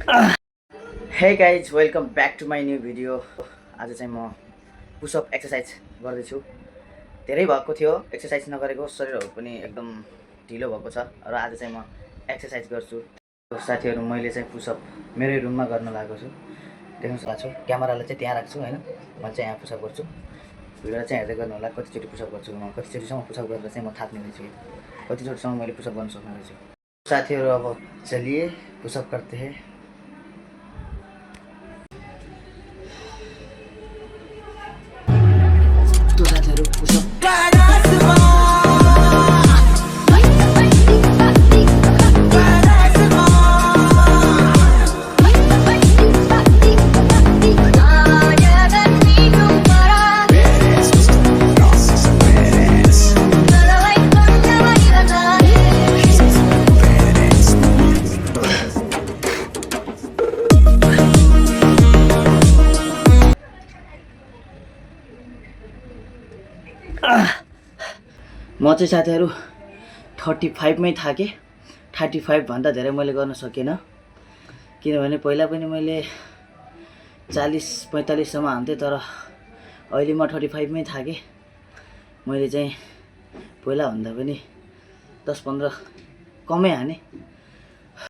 हे guys welcome back to my new video. आज चाहिँ म पुसअप एक्सर्साइज गर्दैछु। धेरै भएको थियो एक्सर्साइज नगरेको, शरीरहरू पनि एकदम ढिलो भएको छ र आज चाहिँ म एक्सर्साइज गर्छु। साथीहरू मैले चाहिँ पुसअप मेरै रुममा गर्न लागेको छु। देख्न सक्छु क्यामेरालाई चाहिँ त्यहाँ राख्छु हैन, म चाहिँ यहाँ पुसअप गर्छु। भिडियो चाहिँ हेर्दै गर्नु होला कतिचोटि पुसअप गर्छु म, कतिचोटिसम्म पुसअप गरेर चाहिँ म थाक्ने रहेछु, कतिचोटिसम्म मैले पुसअप गर्न सक्ने रहेछु। साथीहरू अब चलिए पुसअप करते हैं। तो साथीहरू पुसअप म चाहिँ साथीहरू 35 मै थाकेँ। 35 भन्दा धेरै मैले गर्न सकिनँ, किनभने पहिला पनि मैले 40-45 सम्म हान्थेँ, तर अहिले म 35 मै थाकेँ। मैले चाहिँ पहिला भन्दा पनि 10-15 कमै हाने।